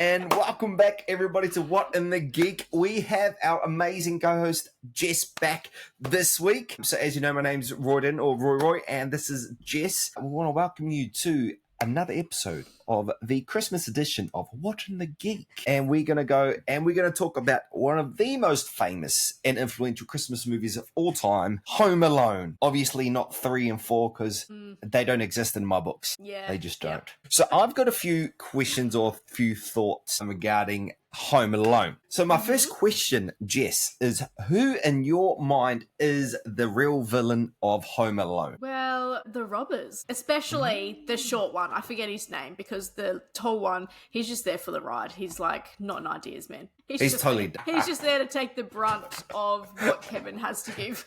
And welcome back, everybody, to What in the Geek. We have our amazing co-host, Jess, back this week. So as you know, my name's Roy, and this is Jess. We want to welcome you to another episode of the Christmas edition of What in the Geek. And we're going to talk about one of the most famous and influential Christmas movies of all time, Home Alone. Obviously not 3 and 4 because they don't exist in my books. Yeah. They just don't. So I've got a few questions or a few thoughts regarding Home Alone. So my first question, Jess, is who in your mind is the real villain of Home Alone? Well, the robbers, especially the short one. I forget his name because the tall one, he's just there for the ride. He's like not an ideas man. He's totally he's just there to take the brunt of what Kevin has to give.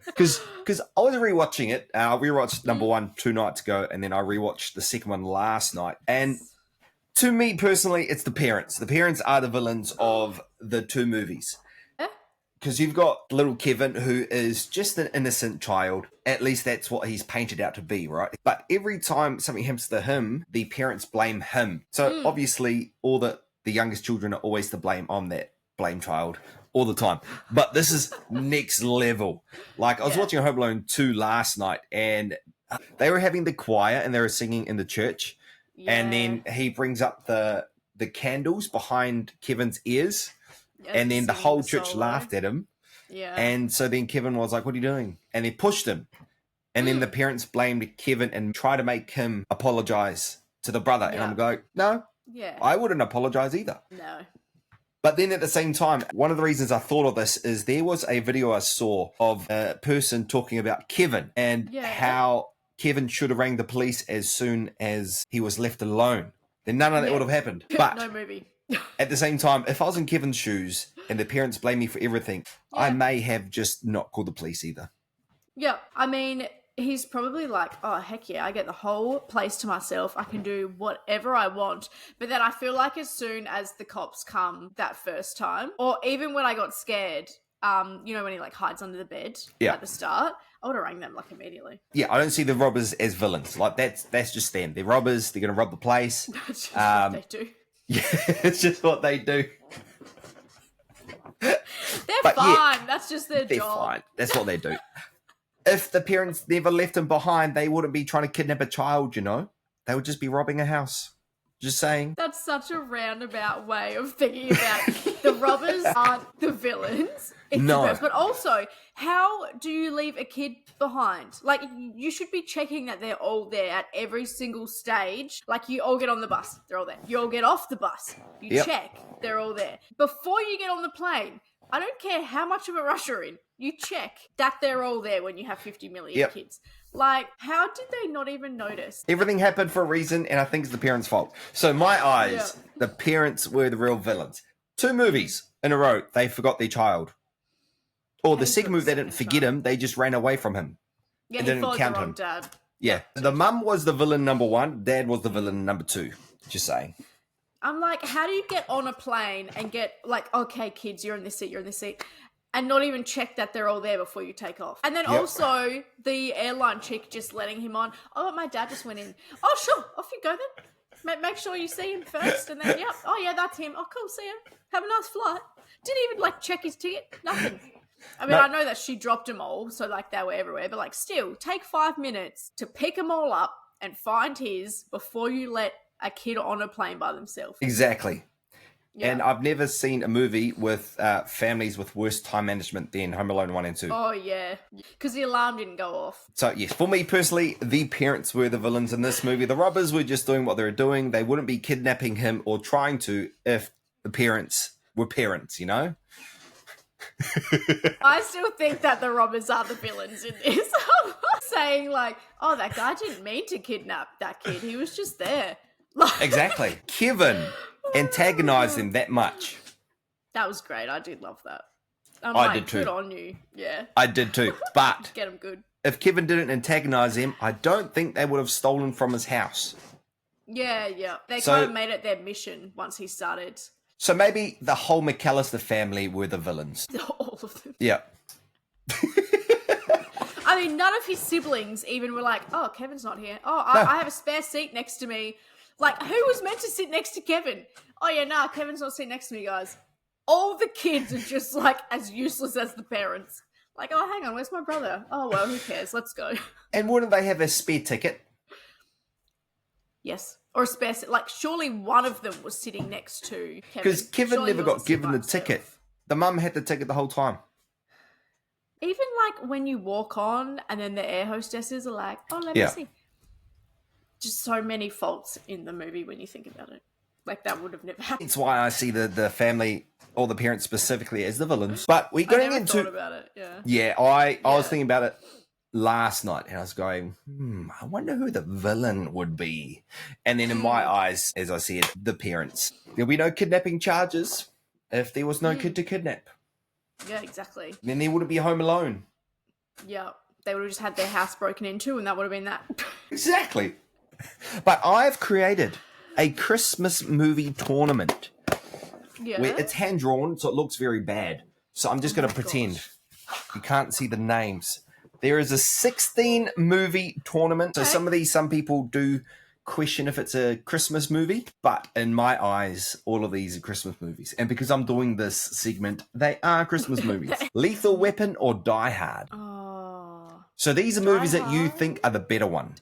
Because I was rewatching it. I rewatched number 1 2 nights ago, and then I rewatched the second one last night. And to me personally, it's the parents. The parents are the villains of the two movies. Because you've got little Kevin, who is just an innocent child. At least that's what he's painted out to be, right? But every time something happens to him, the parents blame him. So obviously, all the youngest children are always to blame on that blame child all the time. But this is next level. Like, I was watching Home Alone 2 last night, and they were having the choir, and they were singing in the church. Yeah. And then he brings up the candles behind Kevin's ears. Yeah, and then the whole church laughed at him. Yeah. And so then Kevin was like, what are you doing? And they pushed him. And then the parents blamed Kevin and tried to make him apologize to the brother. And I'm like, no, I wouldn't apologize either. No. But then at the same time, one of the reasons I thought of this is there was a video I saw of a person talking about Kevin and how Kevin should have rang the police as soon as he was left alone. Then none of that would have happened. But no movie. At the same time, if I was in Kevin's shoes and the parents blame me for everything, I may have just not called the police either. Yeah, I mean, he's probably like, oh, heck yeah, I get the whole place to myself. I can do whatever I want. But then I feel like as soon as the cops come that first time, or even when I got scared, you know, when he like hides under the bed at the start, I would have rang them like immediately. Yeah, I don't see the robbers as villains. Like that's just them. They're robbers. They're going to rob the place. That's just what they do. Yeah, it's just what they do. They're fine. That's just their job. They're fine. That's what they do. If the parents never left him behind, they wouldn't be trying to kidnap a child, you know? They would just be robbing a house. Just saying. That's such a roundabout way of thinking about the robbers aren't the villains. It's the best. But also, how do you leave a kid behind? Like, you should be checking that they're all there at every single stage. Like, you all get on the bus, they're all there. You all get off the bus, you check, they're all there. Before you get on the plane, I don't care how much of a rush you're in, you check that they're all there when you have 50 million kids. Like, how did they not even notice? Everything happened for a reason, and I think it's the parents' fault. So, my eyes, the parents were the real villains. 2 movies in a row, they forgot their child. Or the second movie, they didn't forget him, they just ran away from him. Yeah, they didn't count him. Dad. Yeah, the mum was the villain number 1, dad was the villain number 2. Just saying. I'm like, how do you get on a plane and get like, okay, kids, you're in this seat, and not even check that they're all there before you take off? And then also the airline chick just letting him on. Oh, my dad just went in. Oh, sure, off you go then. Make sure you see him first, and then oh yeah, that's him. Oh, cool, see him. Have a nice flight. Didn't even like check his ticket. Nothing. I mean, I know that she dropped them all, so like they were everywhere, but like still, take 5 minutes to pick them all up and find his before you let a kid on a plane by themselves. Exactly. Yeah. And I've never seen a movie with families with worse time management than Home Alone 1 and 2. Oh, yeah. Because the alarm didn't go off. So, yes, for me personally, the parents were the villains in this movie. The robbers were just doing what they were doing. They wouldn't be kidnapping him or trying to if the parents were parents, you know? I still think that the robbers are the villains in this. I'm not saying like, oh, that guy didn't mean to kidnap that kid. He was just there. Exactly. Kevin antagonized him that much. That was great. I did love that. I did too. Good on you. Yeah. I did too. But get him good. If Kevin didn't antagonize him, I don't think they would have stolen from his house. Yeah. They kind of made it their mission once he started. So maybe the whole McAllister family were the villains. All of them. Yeah. I mean, none of his siblings even were like, oh, Kevin's not here. Oh, I have a spare seat next to me. Like, who was meant to sit next to Kevin? Oh, yeah, nah, Kevin's not sitting next to me, guys. All the kids are just, like, as useless as the parents. Like, oh, hang on, where's my brother? Oh, well, who cares? Let's go. And wouldn't they have a spare ticket? Yes. Or a spare seat. Like, surely one of them was sitting next to Kevin. Because Kevin Surely never he wasn't got sitting given by the ticket. himself. The mum had the ticket the whole time. Even, like, when you walk on and then the air hostesses are like, oh, let me see. Just so many faults in the movie when you think about it. Like, that would have never happened. It's why I see the family, or the parents specifically, as the villains. But we're going I never into... thought about it, yeah. Yeah, I was thinking about it last night, and I was going, I wonder who the villain would be. And then in my eyes, as I said, the parents. There'll be no kidnapping charges if there was no kid to kidnap. Yeah, exactly. Then there wouldn't be Home Alone. Yeah, they would have just had their house broken into, and that would have been that. Exactly. But I've created a Christmas movie tournament. Yeah. Where it's hand-drawn, so it looks very bad. So I'm just going to pretend. Gosh. You can't see the names. There is a 16 movie tournament. So some people do question if it's a Christmas movie. But in my eyes, all of these are Christmas movies. And because I'm doing this segment, they are Christmas movies. Lethal Weapon or Die Hard. Oh. So these are movies that you think are the better one.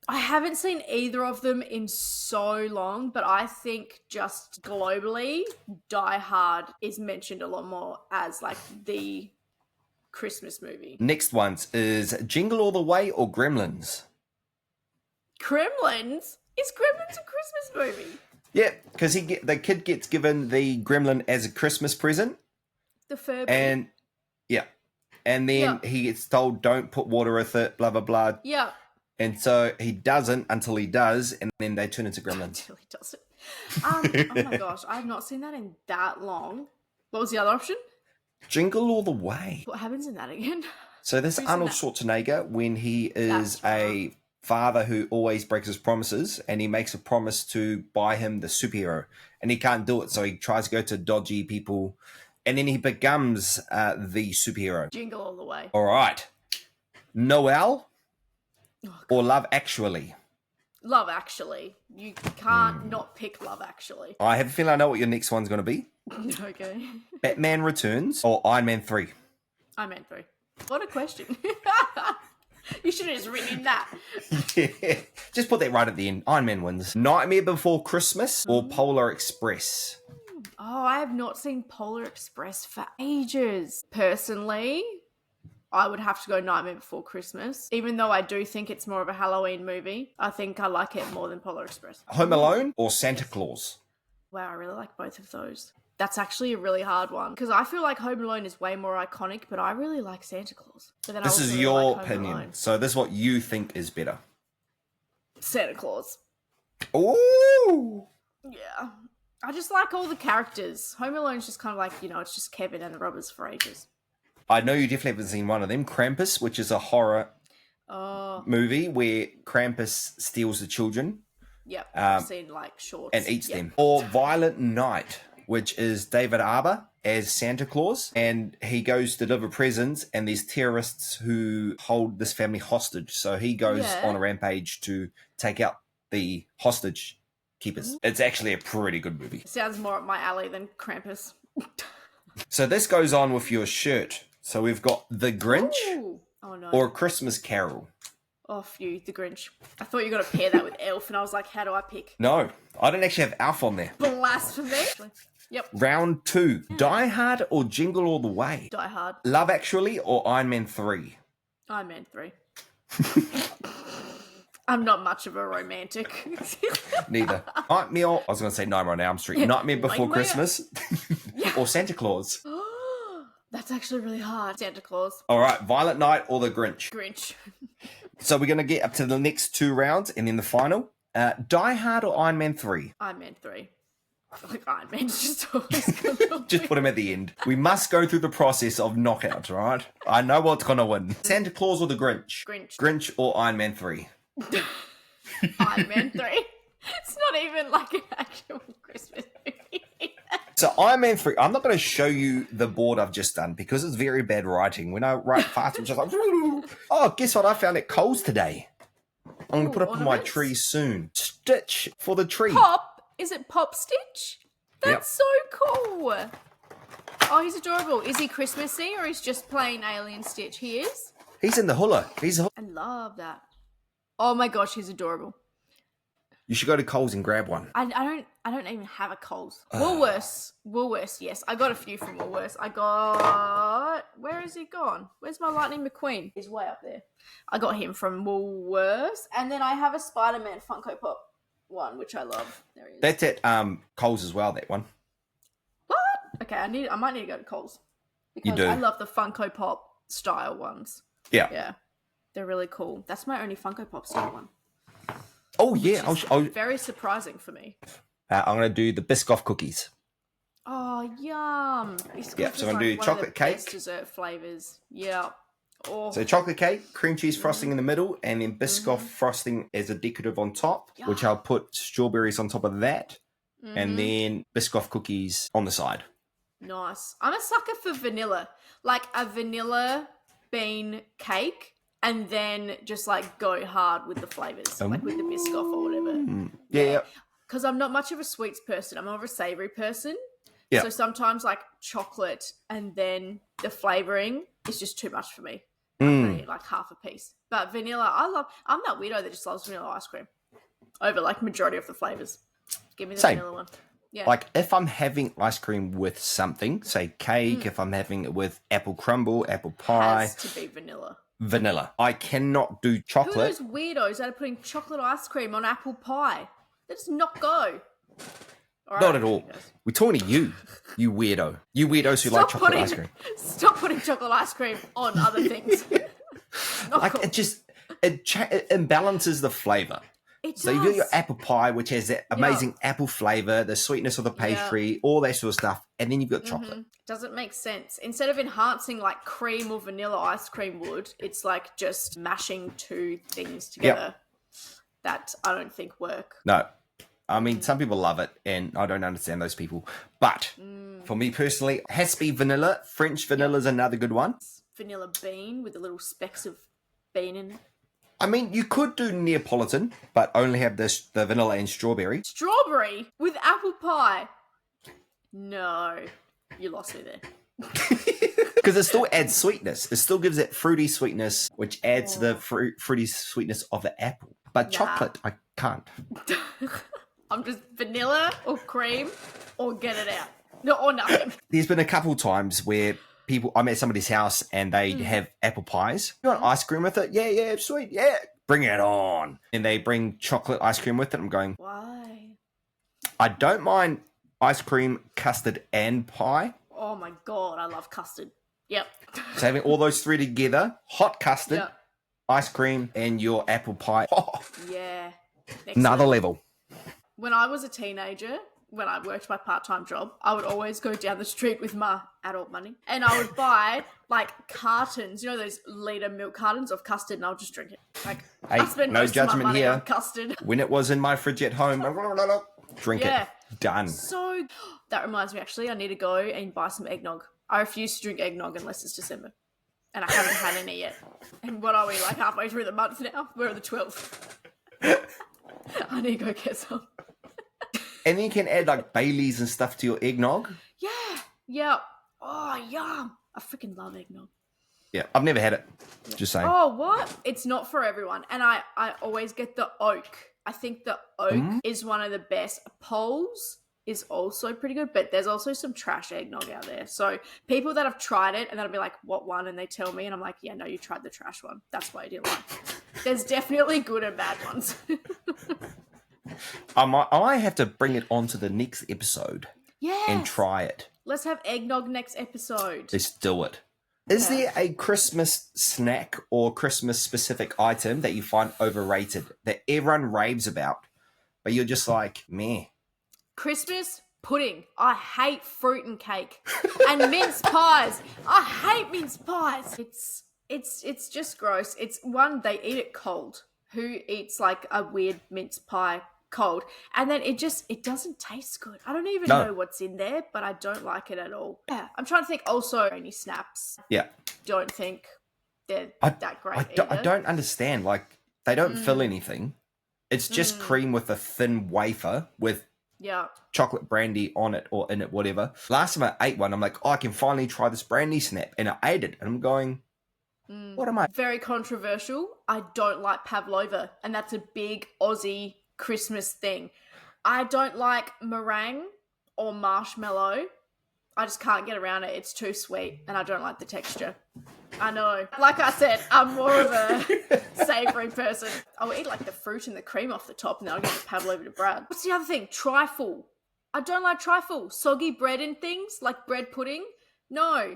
I haven't seen either of them in so long, but I think just globally, Die Hard is mentioned a lot more as like the Christmas movie. Next ones is Jingle All the Way or Gremlins. Gremlins? Is Gremlins a Christmas movie? Yeah, because the kid gets given the gremlin as a Christmas present. The Furby. And then he gets told, don't put water with it, blah, blah, blah. Yeah. And so he doesn't until he does, and then they turn into gremlins. Until he doesn't. Oh my gosh, I have not seen that in that long. What was the other option? Jingle All the Way. What happens in that again? So this Who's Arnold in that? Schwarzenegger when he is a father who always breaks his promises, and he makes a promise to buy him the superhero, and he can't do it, so he tries to go to dodgy people, and then he becomes the superhero. Jingle All the Way. All right. Noel Oh, or Love Actually? Love Actually. You can't not pick Love Actually. I have a feeling I know what your next one's going to be. Okay. Batman Returns or Iron Man 3? I meant 3. What a question. You should have just written in that. Yeah. Just put that right at the end. Iron Man wins. Nightmare Before Christmas or Polar Express? Oh, I have not seen Polar Express for ages. Personally, I would have to go Nightmare Before Christmas. Even though I do think it's more of a Halloween movie, I think I like it more than Polar Express. Home Alone or Santa Claus? Wow, I really like both of those. That's actually a really hard one. Because I feel like Home Alone is way more iconic, but I really like Santa Claus. But then This I also is really your like Home opinion. Alone. So this is what you think is better. Santa Claus. Ooh! Yeah. I just like all the characters. Home Alone's just kind of like, it's just Kevin and the robbers for ages. I know you definitely haven't seen one of them. Krampus, which is a horror Oh, movie where Krampus steals the children yep. I've seen like shorts. and eats Yep. them. Or Violent Night, which is David Arbor as Santa Claus, and he goes to deliver presents, and there's terrorists who hold this family hostage. So he goes on a rampage to take out the hostage keepers. It's actually a pretty good movie. Sounds more up my alley than Krampus. So this goes on with your shirt. So we've got The Grinch Ooh. Oh no. or A Christmas Carol. Oh, phew, the Grinch. I thought you were going to pair that with Elf, and I was like, how do I pick? No, I don't actually have Alf on there. Blasphemy. Yep. Round 2. Die Hard or Jingle All the Way? Die Hard. Love Actually or Iron Man 3? Iron Man 3. I'm not much of a romantic. Neither. Nightmare, I was going to say Nightmare on Elm Street. Nightmare Before Nightmare. Christmas or Santa Claus? That's actually really hard. Santa Claus. All right, Violent Night or The Grinch? Grinch. So we're going to get up to the next 2 rounds and then the final. Die Hard or Iron Man 3? Iron Man 3. I feel like Iron Man's just always gonna Just put him at the end. We must go through the process of knockouts, all right? I know what's going to win. Santa Claus or The Grinch? Grinch. Grinch or Iron Man 3? Iron Man 3. It's not even like an actual Christmas movie. So Iron Man 3, I'm not going to show you the board I've just done because it's very bad writing. When I write fast, I'm just like, oh, guess what? I found at Coles today. I'm going to put up on my ornaments? tree soon. Stitch for the tree. Pop? Is it Pop Stitch? Yep. That's so cool. Oh, he's adorable. Is he Christmassy or is just plain alien Stitch? He is? He's in the hula. I love that. Oh my gosh, he's adorable. You should go to Coles and grab one. I don't even have a Coles. Woolworths, yes. I got a few from Woolworths. Where is he gone? Where's my Lightning McQueen? He's way up there. I got him from Woolworths. And then I have a Spider-Man Funko Pop one, which I love. There he is. That's at Coles as well, that one. What? Okay, I might need to go to Coles. Because You do. I love the Funko Pop style ones. Yeah. Yeah. They're really cool. That's my only Funko Pop style one. Oh, yeah. I'll Very surprising for me. I'm going to do the Biscoff cookies. Oh, yum. Yeah, so I'm going to do chocolate cake. Best dessert flavors. Yeah. Oh. So chocolate cake, cream cheese frosting in the middle, and then Biscoff frosting as a decorative on top, which I'll put strawberries on top of that, and then Biscoff cookies on the side. Nice. I'm a sucker for vanilla. Like a vanilla bean cake, and then just like go hard with the flavors, like with the Biscoff or whatever. Yeah. Because I'm not much of a sweets person. I'm more of a savory person. Yeah. So sometimes like chocolate and then the flavoring is just too much for me. I eat like half a piece. But vanilla, I'm that weirdo that just loves vanilla ice cream over like majority of the flavors. Give me the vanilla one. Yeah. Like if I'm having ice cream with something, say cake, if I'm having it with apple crumble, apple pie. Has to be vanilla. Vanilla. I cannot do Who are chocolate. those weirdos that are putting chocolate ice cream on apple pie? That does not go. All Not right, at all. guys. We're talking to you, you weirdos who like chocolate ice cream. Stop putting chocolate ice cream on other things. Not Like cool. it imbalances the flavor. It So you got your apple pie, which has that amazing apple flavor, the sweetness of the pastry, all that sort of stuff, and then you've got chocolate. Doesn't make sense. Instead of enhancing like cream or vanilla ice cream would, it's like just mashing two things together that I don't think work. No. I mean, some people love it, and I don't understand those people. But for me personally, it has to be vanilla. French vanilla is another good one. Vanilla bean with the little specks of bean in it. I mean, you could do Neapolitan, but only have the vanilla and strawberry. Strawberry with apple pie. No, you lost me there. Because it still adds sweetness. It still gives that fruity sweetness, which adds to the fruity sweetness of the apple. But chocolate, I can't. I'm just vanilla or cream or get it out. No, or nothing. There's been a couple times where I'm at somebody's house and they have apple pies. You want ice cream with it? Yeah, sweet, yeah. Bring it on. And they bring chocolate ice cream with it. I'm going, Why? I don't mind ice cream, custard, and pie. Oh my god, I love custard. Yep. So having all those three together, hot custard, Yep. ice cream, and your apple pie. Oh, Yeah. Next another level. level. When I was a teenager, when I worked my part-time job, I would always go down the street with my adult money and I would buy like cartons, you know, those litre milk cartons of custard, and I'll just drink it. Like, Hey, I spend no most of my judgment money here. on custard. When it was in my fridge at home, drink Yeah. it. Done. So, that reminds me actually, I need to go and buy some eggnog. I refuse to drink eggnog unless it's December. And I haven't had any yet. And what are we, like halfway through the month now? We're on the 12th. I need to go get some. And then you can add like Baileys and stuff to your eggnog. Yeah. Oh, yum. I freaking love eggnog. Yeah, I've never had it. Just saying. Oh, what? It's not for everyone. And I always get the oak. I think the oak is one of the best. Poles is also pretty good, but there's also some trash eggnog out there. So people that have tried it and that'll be like, what one? And they tell me, and I'm like, yeah, no, you tried the trash one. That's why you didn't like it. There's definitely good and bad ones. I might have to bring it on to the next episode Yeah. and try it. Let's have eggnog next episode. Let's do it. Is there a Christmas snack or Christmas specific item that you find overrated that everyone raves about, but you're just like, meh? Christmas pudding. I hate fruit and cake. And mince pies. I hate mince pies. It's just gross. It's one, they eat it cold. Who eats like a weird mince pie cold? And then it doesn't taste good. I don't even know what's in there, but I don't like it at all. Yeah. I'm trying to think also any snaps. Yeah. Don't think they're that great I don't understand. Like, they don't fill anything. It's just cream with a thin wafer with Yeah. chocolate brandy on it or in it, whatever. Last time I ate one, I'm like, oh, I can finally try this brandy snap. And I ate it. And I'm going, what am I? Very controversial. I don't like pavlova, and that's a big Aussie Christmas thing. I don't like meringue or marshmallow. I just can't get around it. It's too sweet, and I don't like the texture. I know. Like I said, I'm more of a savoury person. I'll eat like the fruit and the cream off the top, and then I'll give the pavlova to Brad. What's the other thing? Trifle. I don't like trifle. Soggy bread and things, like bread pudding. No.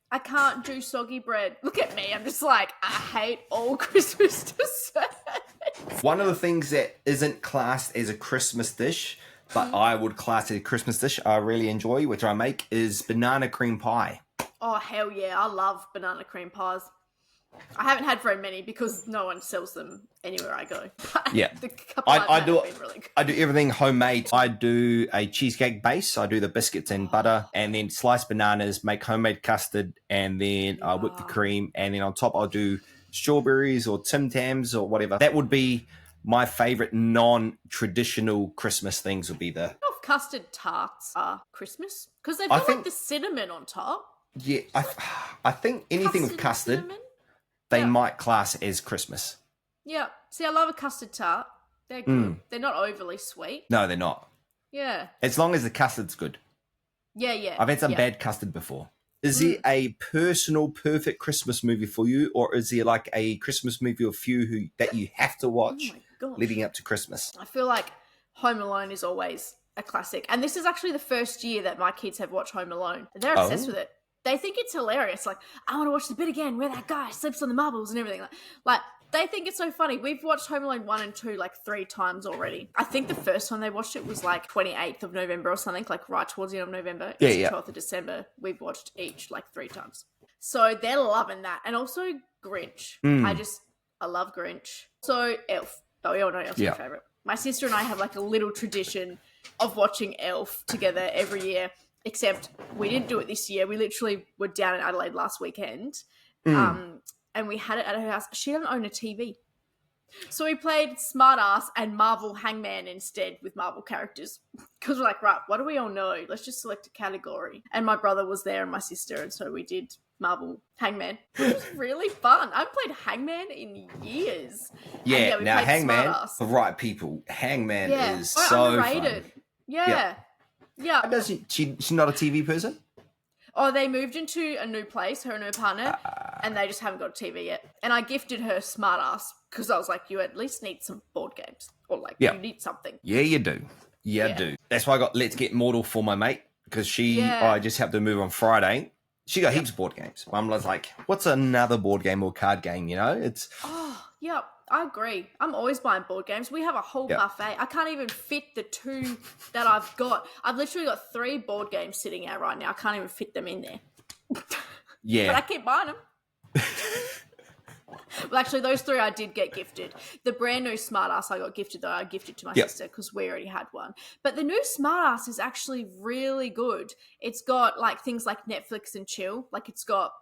I can't do soggy bread. Look at me. I'm just like, I hate all Christmas desserts. One of the things that isn't classed as a Christmas dish, but I would class it a Christmas dish I really enjoy, which I make, is banana cream pie. Oh, hell yeah. I love banana cream pies. I haven't had very many because no one sells them anywhere I go. Yeah. The couple I do have been really good. I do everything homemade. I do a cheesecake base. I do the biscuits and butter, and then slice bananas, make homemade custard, and then I whip the cream, and then on top I'll do strawberries or Tim Tams or whatever. That would be my favorite non-traditional Christmas things would be the... Of custard tarts are Christmas because they've I got think- like the cinnamon on top. Yeah, I think anything with custard, cinnamon? they Yeah. might class as Christmas. Yeah. See, I love a custard tart. They're good. They're not overly sweet. No, they're not. Yeah. As long as the custard's good. Yeah. I've had some yeah. bad custard before. Is there a personal perfect Christmas movie for you, or is there like a Christmas movie or few that you have to watch Oh my gosh. leading up to Christmas? I feel like Home Alone is always a classic. And this is actually the first year that my kids have watched Home Alone. They're obsessed with it. They think it's hilarious. Like, I want to watch the bit again where that guy slips on the marbles and everything. Like they think it's so funny. We've watched Home Alone 1 and 2 like 3 times already. I think the first time they watched it was like 28th of November or something, like right towards the end of November. Yeah, It's yeah. 12th of December. We've watched each like 3 times. So they're loving that. And also Grinch. I love Grinch. So Elf. Oh, we all know Elf's my favourite. My sister and I have like a little tradition of watching Elf together every year. Except we didn't do it this year. We literally were down in Adelaide last weekend. And we had it at her house. She doesn't own a TV. So we played Smartass and Marvel Hangman instead with Marvel characters. Because we're like, right, what do we all know? Let's just select a category. And my brother was there and my sister. And so we did Marvel Hangman. It was really fun. I haven't played Hangman in years. Yeah, we now played Hangman, Smartass. for right people, Hangman is Oh, so underrated. fun. Yeah. Does she's not a TV person? Oh, they moved into a new place, her and her partner, and they just haven't got a TV yet. And I gifted her Smartass because I was like, you at least need some board games. Or like, you need something. Yeah, you do. Yeah, do. That's why I got Let's Get Mortal for my mate because I just helped her move on Friday. She got heaps of board games. I'm like, what's another board game or card game, you know? It's... Oh, yeah, I agree. I'm always buying board games. We have a whole buffet. I can't even fit the 2 that I've got. I've literally got 3 board games sitting out right now. I can't even fit them in there. Yeah. But I keep buying them. Well, actually, those 3 I did get gifted. The brand new Smartass I got gifted, though, I gifted to my sister because we already had one. But the new Smartass is actually really good. It's got like things like Netflix and chill. Like it's got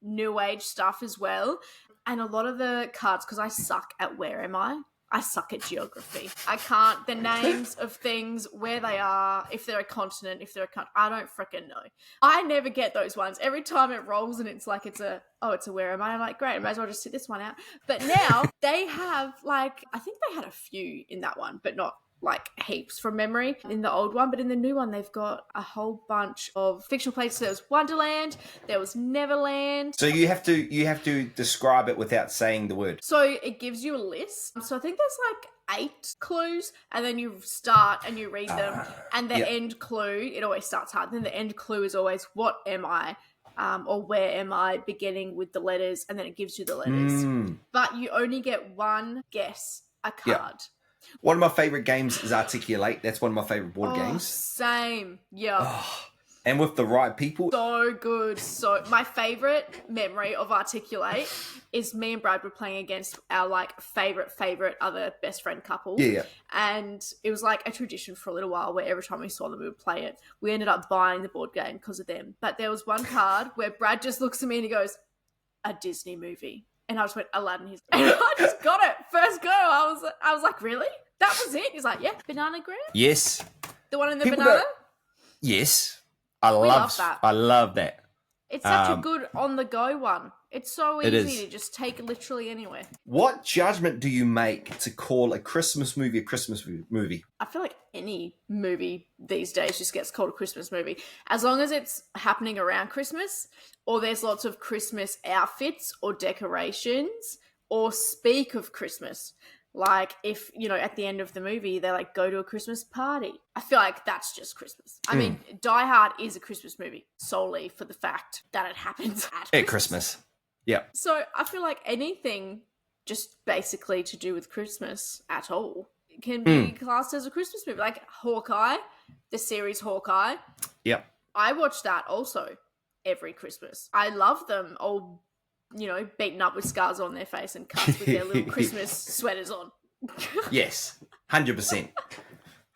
new age stuff as well. And a lot of the cards, because I suck at where am I suck at geography. I can't, the names of things, where they are, if they're a continent, if they're a country, I don't freaking know. I never get those ones. Every time it rolls and it's like, it's a where am I? I'm like, great, I might as well just sit this one out. But now they have like, I think they had a few in that one, but not like heaps from memory in the old one. But in the new one, they've got a whole bunch of fictional places. There was Wonderland, there was Neverland. So you have to describe it without saying the word. So it gives you a list. So I think there's like 8 clues, and then you start and you read them. And the end clue, it always starts hard. Then the end clue is always, what am I? Or where am I, beginning with the letters, and then it gives you the letters. But you only get one guess a card. One of my favorite games is Articulate. That's one of my favorite board games. Same. Yeah. And with the right people. So good. So my favorite memory of Articulate is me and Brad were playing against our like favorite other best friend couple. Yeah. And it was like a tradition for a little while where every time we saw them, we would play it. We ended up buying the board game because of them. But there was one card where Brad just looks at me and he goes, a Disney movie. And I just went, Aladdin. And I just got it. First go. I was like, really? That was it? He's like, yeah, banana bread? Yes. The one in the People banana? Yes. love that. I love that. It's such a good on-the-go one. It's so It easy is. to just take literally anywhere. What judgment do you make to call a Christmas movie a Christmas movie? I feel like any movie these days just gets called a Christmas movie. As long as it's happening around Christmas, or there's lots of Christmas outfits or decorations, or speak of Christmas. Like if, at the end of the movie, they like go to a Christmas party. I feel like that's just Christmas. I mean, Die Hard is a Christmas movie solely for the fact that it happens at Christmas. Yeah. So I feel like anything just basically to do with Christmas at all can be classed as a Christmas movie. Like Hawkeye, the series Hawkeye. Yep. I watch that also every Christmas. I love them all, beaten up with scars on their face and cuts with their little Christmas sweaters on. Yes. 100%.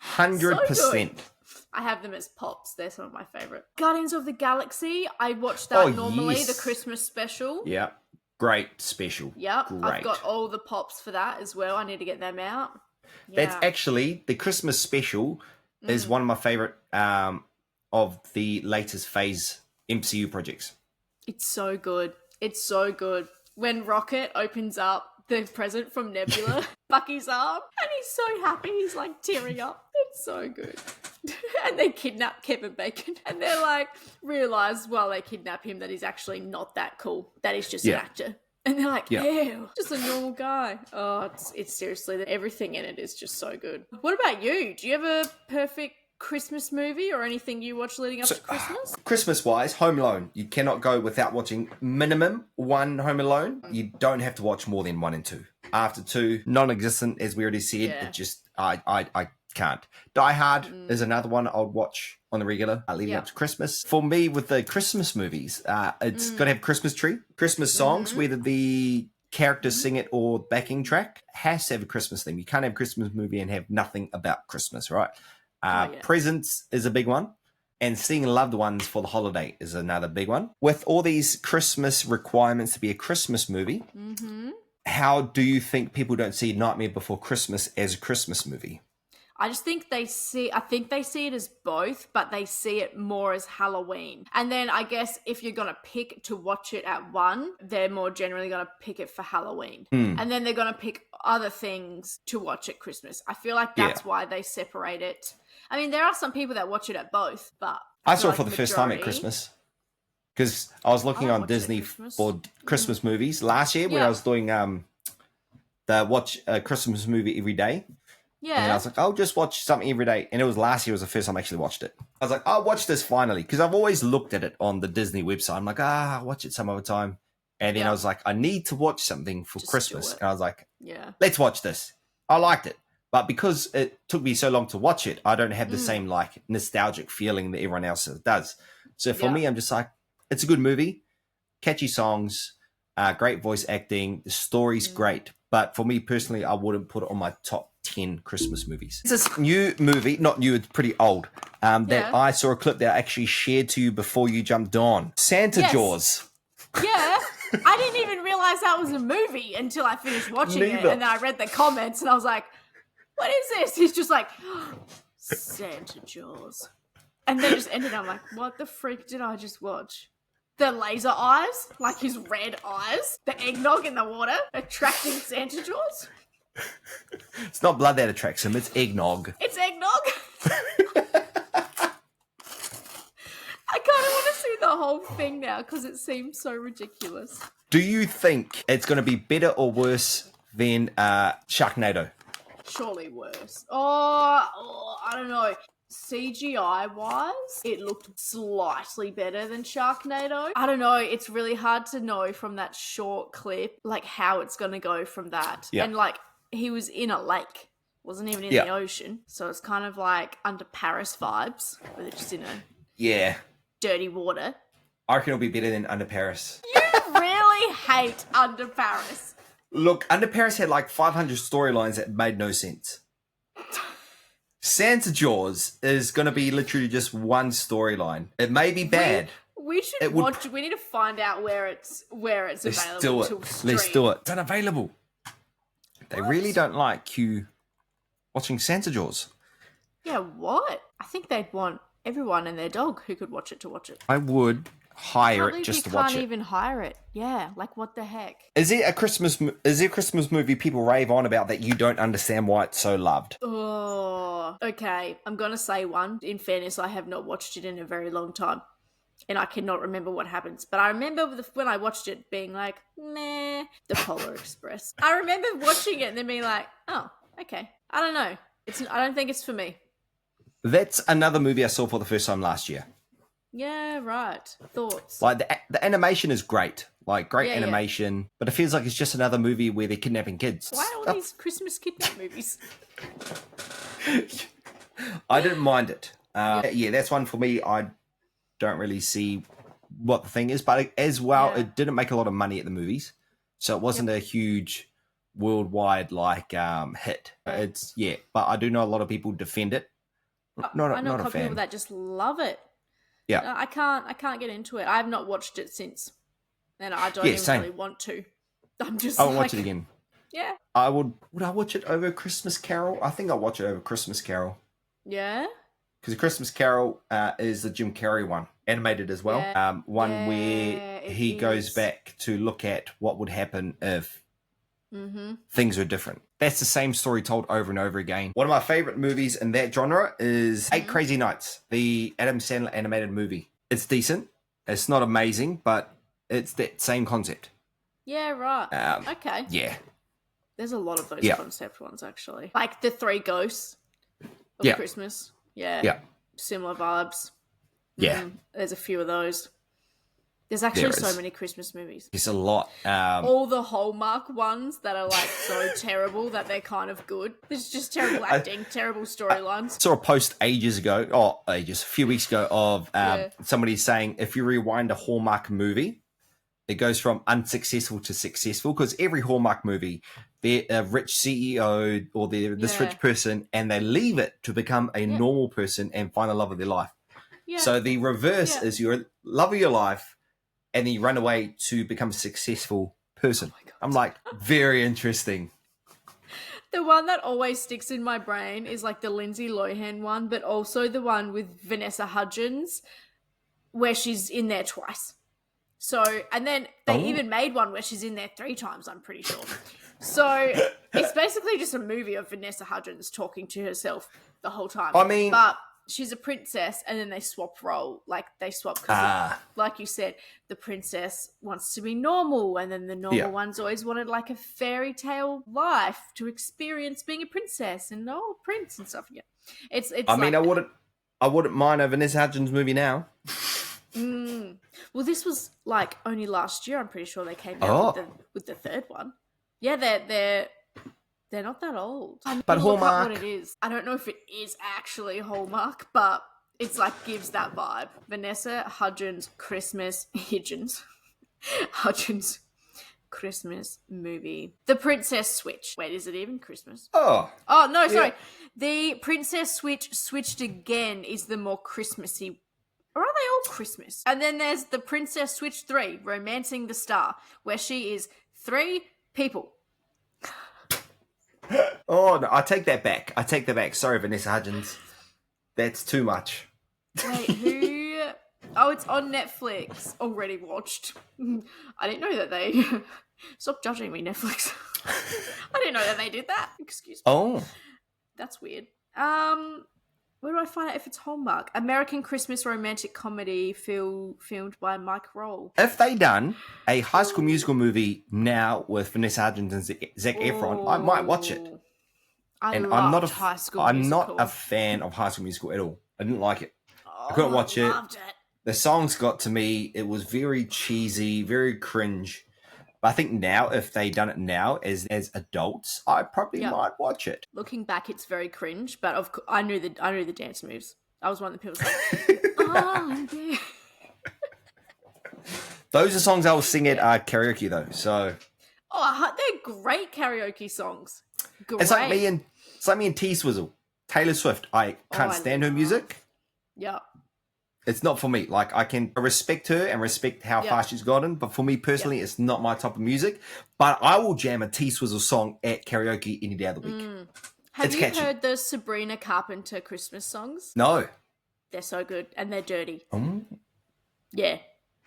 100%. So good. I have them as pops. They're some of my favourite. Guardians of the Galaxy. I watch that normally, yes. the Christmas special. Yeah. Great special. Yep. Great. I've got all the pops for that as well. I need to get them out. Yeah. That's actually, the Christmas special is one of my favourite of the latest phase MCU projects. It's so good. It's so good. When Rocket opens up the present from Nebula, Bucky's arm, and he's so happy. He's like tearing up. It's so good. And they kidnap Kevin Bacon. And they're like, realise while they kidnap him that he's actually not that cool. That he's just an actor. And they're like, ew, just a normal guy. Oh, it's seriously, everything in it is just so good. What about you? Do you have a perfect Christmas movie or anything you watch leading up to Christmas? Christmas-wise, Home Alone. You cannot go without watching minimum one Home Alone. You don't have to watch more than 1 and 2. After 2, non-existent, as we already said. Yeah. It just, I can't. Die Hard is another one I would watch on the regular leading up to Christmas. For me, with the Christmas movies, it's got to have Christmas tree, Christmas songs, whether the characters sing it or backing track, has to have a Christmas theme. You can't have a Christmas movie and have nothing about Christmas, right? Presents is a big one. And seeing loved ones for the holiday is another big one. With all these Christmas requirements to be a Christmas movie, how do you think people don't see Nightmare Before Christmas as a Christmas movie? I think they see it as both, but they see it more as Halloween. And then I guess if you're going to pick to watch it at one, they're more generally going to pick it for Halloween. And then they're going to pick other things to watch at Christmas. I feel like that's why they separate it. I mean, there are some people that watch it at both, but I saw it for the first time at Christmas. Because I was looking on Disney for Christmas movies last year when I was doing the watch a Christmas movie every day. Yeah. And I was like, I'll just watch something every day. And it was last year was the first time I actually watched it. I was like, I'll watch this finally. Because I've always looked at it on the Disney website. I'm like, I'll watch it some other time. And then I was like, I need to watch something for Christmas. And I was like, let's watch this. I liked it. But because it took me so long to watch it, I don't have the same like nostalgic feeling that everyone else does. So for me, I'm just like, it's a good movie. Catchy songs, great voice acting. The story's great. But for me personally, I wouldn't put it on my top 10 Christmas movies. It's this new movie, not new, it's pretty old, that I saw a clip that I actually shared to you before you jumped on. Santa Jaws. Yeah. I didn't even realize that was a movie until I finished watching it. And then I read the comments and I was like, what is this? He's just like, Santa Jaws. And then just ended up like, what the freak did I just watch? The laser eyes, like his red eyes, the eggnog in the water, attracting Santa Jaws. It's not blood that attracts him, it's eggnog. It's eggnog. I kind of want to see the whole thing now because it seems so ridiculous. Do you think it's going to be better or worse than Sharknado? Surely worse. Oh, I don't know. CGI-wise, it looked slightly better than Sharknado. I don't know. It's really hard to know from that short clip, like, how it's going to go from that. Yeah. And, like, he was in a lake. Wasn't even in the ocean. So it's kind of like Under Paris vibes, where they're just in a dirty water. I reckon it'll be better than Under Paris. You really hate Under Paris. Look, Under Paris had like 500 storylines that made no sense. Santa Jaws is going to be literally just one storyline. It may be bad. We should It would- watch. We need to find out where it's Let's available do to it. stream. Let's do it. It's unavailable. They really don't like you watching Santa Jaws. Yeah, what? I think they'd want everyone and their dog who could watch it to watch it. I would hire it just to watch You can't it. even hire it. Yeah, like what the heck? Is there a Christmas movie people rave on about that you don't understand why it's so loved? Oh, okay. I'm gonna say one. In fairness, I have not watched it in a very long time, and I cannot remember what happens. But I remember when I watched it being like, meh, The Polar Express. I remember watching it and then being like, oh, okay. I don't know. I don't think it's for me. That's another movie I saw for the first time last year. Yeah, right. Thoughts? Like the animation is great, like great Yeah, animation, but it feels like it's just another movie where they're kidnapping kids. Why all these Christmas kidnap movies? I didn't mind it. Yeah, that's one for me. I don't really see what the thing is, but as well, it didn't make a lot of money at the movies, so it wasn't a huge worldwide hit. It's but I do know a lot of people defend it. I know a Not couple a of people fan. that just love it. Yeah, I can't get into it. I have not watched it since, and I don't even same. really want to. I'm just. I'll watch it again. Yeah. I would. Would I watch it over Christmas Carol? I think I'll watch it over Christmas Carol. Yeah. Because Christmas Carol is the Jim Carrey one, animated as well. Yeah. One where he goes back to look at what would happen if things were different. That's the same story told over and over again. One of my favorite movies in that genre is Eight Crazy Nights, the Adam Sandler animated movie. It's decent. It's not amazing, but it's that same concept. Yeah, right. Okay. Yeah. There's a lot of those concept ones, actually. Like The Three Ghosts of Christmas. Yeah. Yeah. Similar vibes. Yeah. There's a few of those. There's actually so many Christmas movies. It's a lot. All the Hallmark ones that are like so terrible that they're kind of good. There's just terrible acting, terrible storylines. I saw a post a few weeks ago of somebody saying if you rewind a Hallmark movie, it goes from unsuccessful to successful because every Hallmark movie, they're a rich CEO or they're this rich person and they leave it to become a normal person and find the love of their life. Yeah. So the reverse is your love of your life and then you run away to become a successful person. Oh, I'm like, very interesting. The one that always sticks in my brain is like the Lindsay Lohan one, but also the one with Vanessa Hudgens where she's in there twice. So, and then they even made one where she's in there 3 times, I'm pretty sure. So, it's basically just a movie of Vanessa Hudgens talking to herself the whole time. I mean... But she's a princess, and then they swap role. Like, they swap, because like you said, the princess wants to be normal, and then the normal ones always wanted, like, a fairy tale life to experience being a princess, and prince and stuff. Yeah. It's I mean, I wouldn't mind a Vanessa Hudgens movie now. Well, this was like only last year. I'm pretty sure they came out with the third one. Yeah, they're not that old. But Hallmark, what it is. I don't know if it is actually Hallmark, but it's like gives that vibe. Vanessa Hudgens Hudgens Christmas movie. The Princess Switch. Wait, is it even Christmas? Oh no, sorry. The Princess Switch switched again is the more Christmassy. Or are they all Christmas? And then there's the Princess Switch 3, Romancing the Star, where she is 3 people. Oh, no, I take that back. Sorry, Vanessa Hudgens. That's too much. Wait, who? Oh, it's on Netflix. Already watched. I didn't know that they... Stop judging me, Netflix. I didn't know that they did that. Excuse me. Oh. That's weird. Where do I find out if it's Hallmark? American Christmas romantic comedy filmed by Mike Roll. If they done a High School Musical movie now with Vanessa Hudgens and Zac Efron, I might watch it. I'm not a fan of High School Musical at all. I didn't like it. I couldn't watch it. Loved it. The songs got to me. It was very cheesy, very cringe. But I think now, if they done it now as adults, I probably might watch it. Looking back, it's very cringe, but of course, I knew the dance moves. I was one of the people like, oh, yeah. Those are songs I will sing at karaoke though. So, they're great karaoke songs. Great. It's like me and T Swizzle, Taylor Swift. I can't stand her music. Yeah. It's not for me. Like, I can respect her and respect how far she's gotten, but for me personally, it's not my type of music. But I will jam a T-Swizzle song at karaoke any day of the week. Have you catchy. heard the Sabrina Carpenter Christmas songs? No. They're so good, and they're dirty. Mm. Yeah,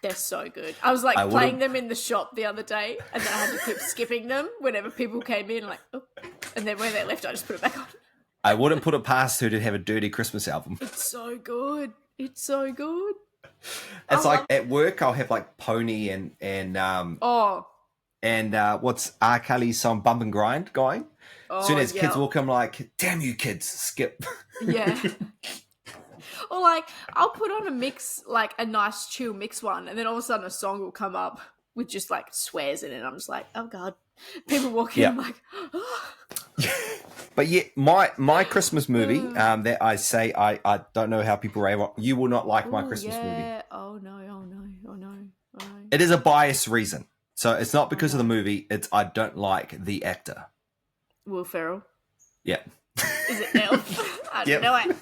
they're so good. I was like playing them in the shop the other day, and then I had to keep skipping them whenever people came in, like, oh. And then when they left, I just put it back on. I wouldn't put it past her to have a dirty Christmas album. It's so good. It's so good. It's like at work, I'll have like Pony and what's R. Kelly's song Bump and Grind going. As soon as kids walk, I'm like, damn you kids, skip. Yeah. Or like, I'll put on a mix, like a nice chill mix one, and then all of a sudden a song will come up with just like swears in it. And I'm just like, oh God. People walk in, I'm like, oh. But yeah, my Christmas movie that I say I don't know how people rave on. You will not like my Christmas movie. Oh no. It is a biased reason. So it's not because of the movie. It's I don't like the actor. Will Ferrell. Yeah. Is it Elf? I don't know it.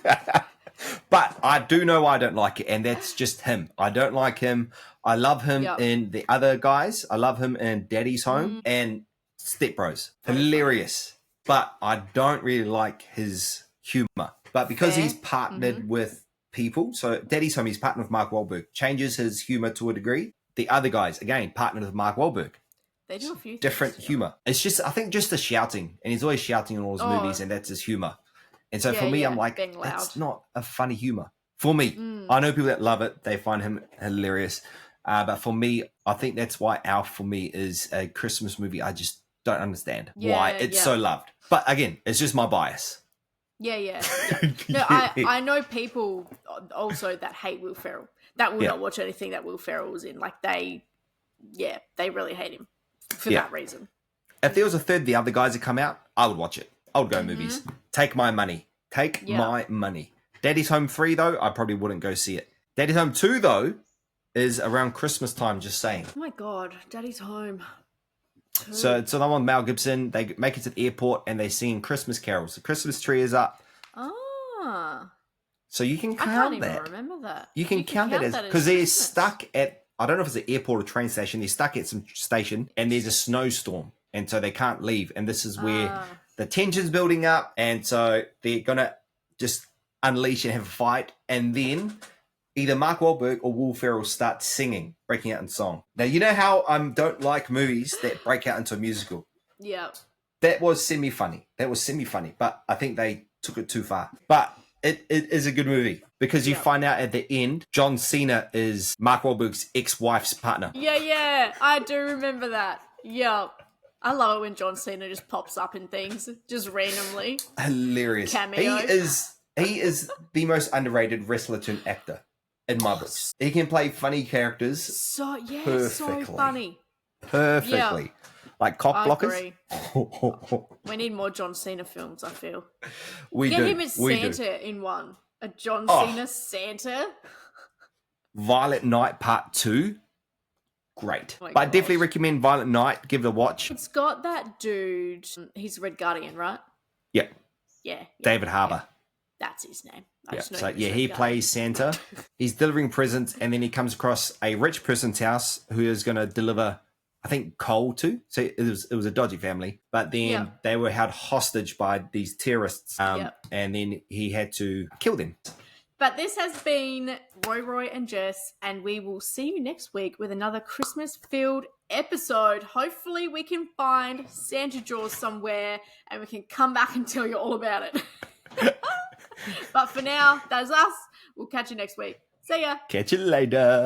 But I do know I don't like it, and that's just him. I don't like him. I love him in the other guys. I love him in Daddy's Home and Step Bros. Hilarious. But I don't really like his humor. But because he's partnered with people, so Daddy's Home, he's partnered with Mark Wahlberg, changes his humor to a degree. The other guys, again, partnered with Mark Wahlberg. They do a few different humor. It's just, I think, just the shouting, and he's always shouting in all his movies, and that's his humor. And so for me, I'm like, it's not a funny humor. For me, I know people that love it; they find him hilarious. But for me, I think that's why Alf for me is a Christmas movie. I just don't understand why it's so loved. But again, it's just my bias. Yeah. No, I know people also that hate Will Ferrell. That will not watch anything that Will Ferrell was in. Like they really hate him for that reason. If there was a third, the other guys that come out, I would watch it. I would go movies. Take my money. My money. Daddy's Home 3, though, I probably wouldn't go see it. Daddy's Home 2, though, is around Christmas time, just saying. Oh my God, Daddy's Home 2. So it's the one with Mel Gibson. They make it to the airport and they sing Christmas carols. The Christmas tree is up. Ah. So you can count that. I can't even remember that. You can count that as... Because they're stuck at... I don't know if it's an airport or train station. They're stuck at some station and there's a snowstorm. And so they can't leave. And this is where the tension's building up. And so they're going to just unleash and have a fight. And then either Mark Wahlberg or Will Ferrell start singing, breaking out in song. Now, you know how I don't like movies that break out into a musical? Yeah. That was semi-funny. But I think they took it too far. But it is a good movie. Because you find out at the end, John Cena is Mark Wahlberg's ex-wife's partner. Yeah. I do remember that. Yeah. I love it when John Cena just pops up in things, just randomly. Hilarious. Cameo. He is the most underrated wrestler to an actor in my books. He can play funny characters perfectly. So funny. Perfectly. Yeah. Like cop blockers. Agree. We need more John Cena films, I feel. Get him as Santa in one. A John Cena Santa. Violet Night Part 2. Great. But I definitely recommend Violent Night. Give it a watch. It's got that dude. He's Red Guardian, right? Yeah. Yeah. David Harbour. That's his name. He plays Santa. He's delivering presents, and then he comes across a rich person's house who is going to deliver, I think, coal to. So it was a dodgy family. But then they were held hostage by these terrorists, and then he had to kill them. But this has been Roy and Jess, and we will see you next week with another Christmas-filled episode. Hopefully we can find Santa Jaws somewhere and we can come back and tell you all about it. But for now, that's us. We'll catch you next week. See ya. Catch you later.